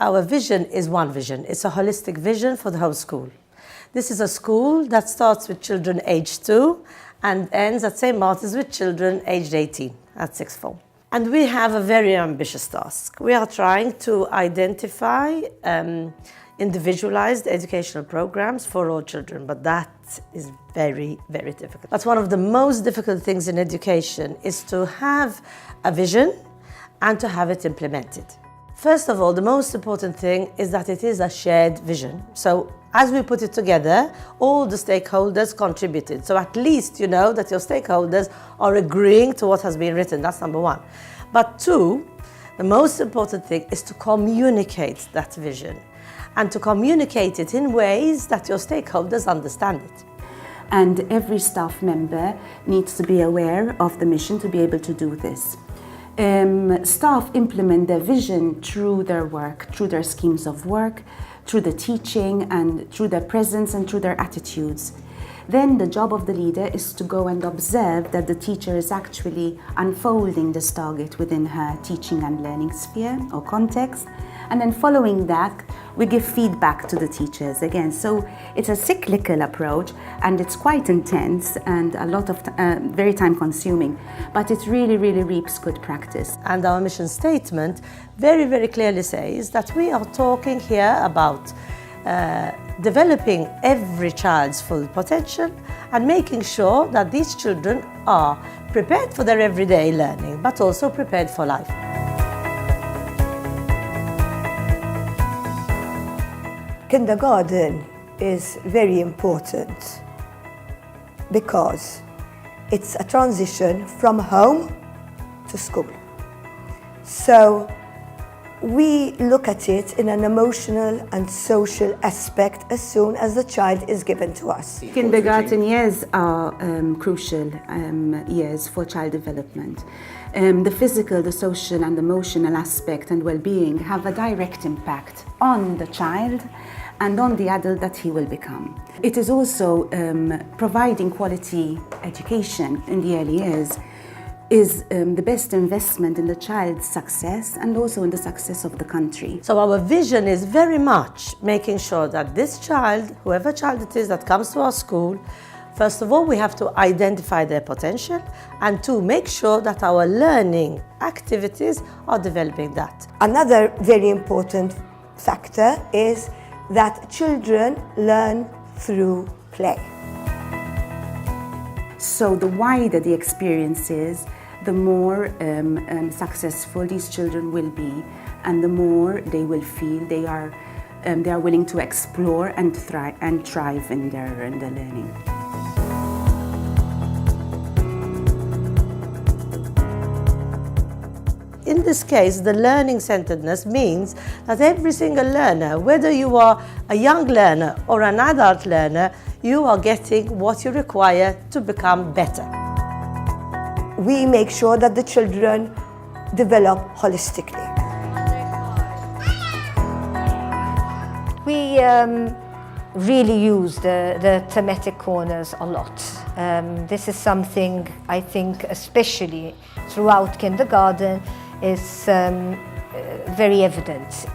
Our vision is one vision. It's a holistic vision for the whole school. This is a school that starts with children aged 2 and ends at St. Martin's with children aged 18 at sixth form. And we have a very ambitious task. We are trying to identify individualized educational programs for all children, but that is very, very difficult. But one of the most difficult things in education is to have a vision and to have it implemented. First of all, the most important thing is that it is a shared vision. So as we put it together, all the stakeholders contributed. So at least you know that your stakeholders are agreeing to what has been written. That's number one. But two, the most important thing is to communicate that vision and to communicate it in ways that your stakeholders understand it. And every staff member needs to be aware of the mission to be able to do this. Staff implement their vision through their work, through their schemes of work, through the teaching and through their presence and through their attitudes. Then the job of the leader is to go and observe that the teacher is actually unfolding this target within her teaching and learning sphere or context. And then following that, we give feedback to the teachers again. So it's a cyclical approach and it's quite intense and a lot of very time consuming, but it really, really reaps good practice. And our mission statement very, very clearly says that we are talking here about developing every child's full potential and making sure that these children are prepared for their everyday learning, but also prepared for life. Kindergarten is very important because it's a transition from home to school. So we look at it in an emotional and social aspect as soon as the child is given to us. Kindergarten years are crucial years for child development. The physical, the social and emotional aspect and well-being have a direct impact on the child and on the adult that he will become. It is also providing quality education in the early years is the best investment in the child's success and also in the success of the country. So our vision is very much making sure that this child, whoever child it is that comes to our school, first of all, we have to identify their potential and to make sure that our learning activities are developing that. Another very important factor is that children learn through play. So the wider the experience is, the more successful these children will be and the more they will feel they are willing to explore and thrive in their learning. In this case, the learning-centeredness means that every single learner, whether you are a young learner or an adult learner, you are getting what you require to become better. We make sure that the children develop holistically. We really use the thematic corners a lot. This is something I think especially throughout kindergarten is very evident.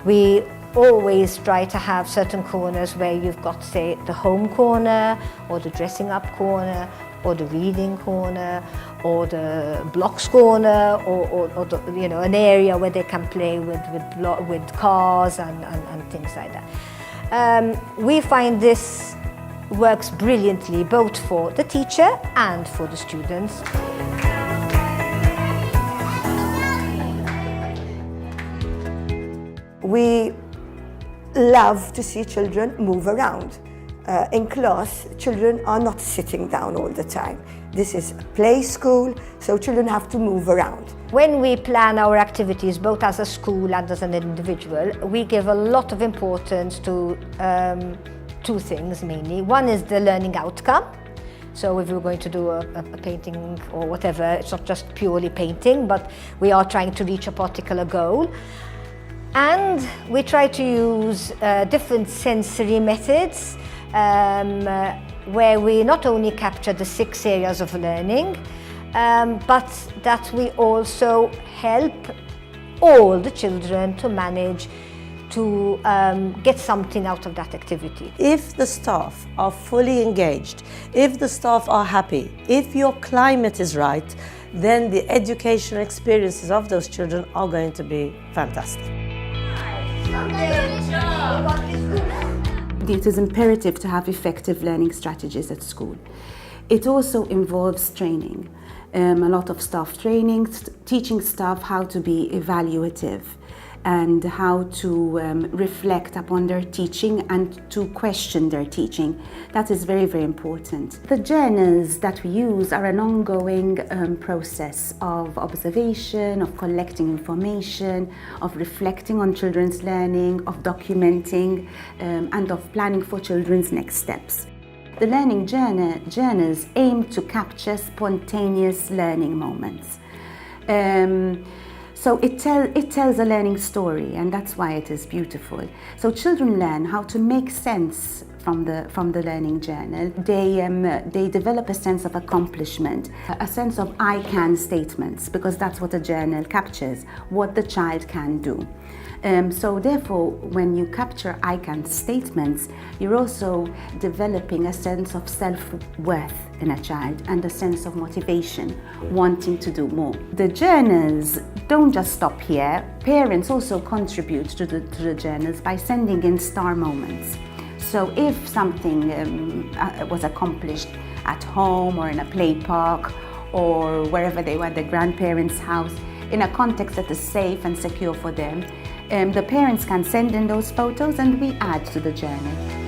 We always try to have certain corners where you've got, say, the home corner or the dressing up corner or the reading corner or the blocks corner or the, an area where they can play with cars and things like that. We find this works brilliantly both for the teacher and for the students. We love to see children move around. In class, children are not sitting down all the time. This is a play school, so children have to move around. When we plan our activities, both as a school and as an individual, we give a lot of importance to two things mainly. One is the learning outcome. So if we're going to do a painting or whatever, it's not just purely painting, but we are trying to reach a particular goal. And we try to use different sensory methods where we not only capture the 6 areas of learning, but that we also help all the children to manage to get something out of that activity. If the staff are fully engaged, if the staff are happy, if your climate is right, then the educational experiences of those children are going to be fantastic. It is imperative to have effective learning strategies at school. It also involves training, a lot of staff training, teaching staff how to be evaluative and how to reflect upon their teaching and to question their teaching. That is very, very important. The journals that we use are an ongoing process of observation, of collecting information, of reflecting on children's learning, of documenting, and of planning for children's next steps. The learning journals aim to capture spontaneous learning moments. So it tells a learning story, and that's why it is beautiful. So children learn how to make sense from the learning journal. They develop a sense of accomplishment, a sense of I can statements, because that's what a journal captures, what the child can do. So therefore, when you capture I can statements, you're also developing a sense of self-worth in a child and a sense of motivation, wanting to do more. The journals don't just stop here. Parents also contribute to the journals by sending in star moments. So if something was accomplished at home or in a play park or wherever they were at their grandparents' house, in a context that is safe and secure for them, the parents can send in those photos and we add to the journal.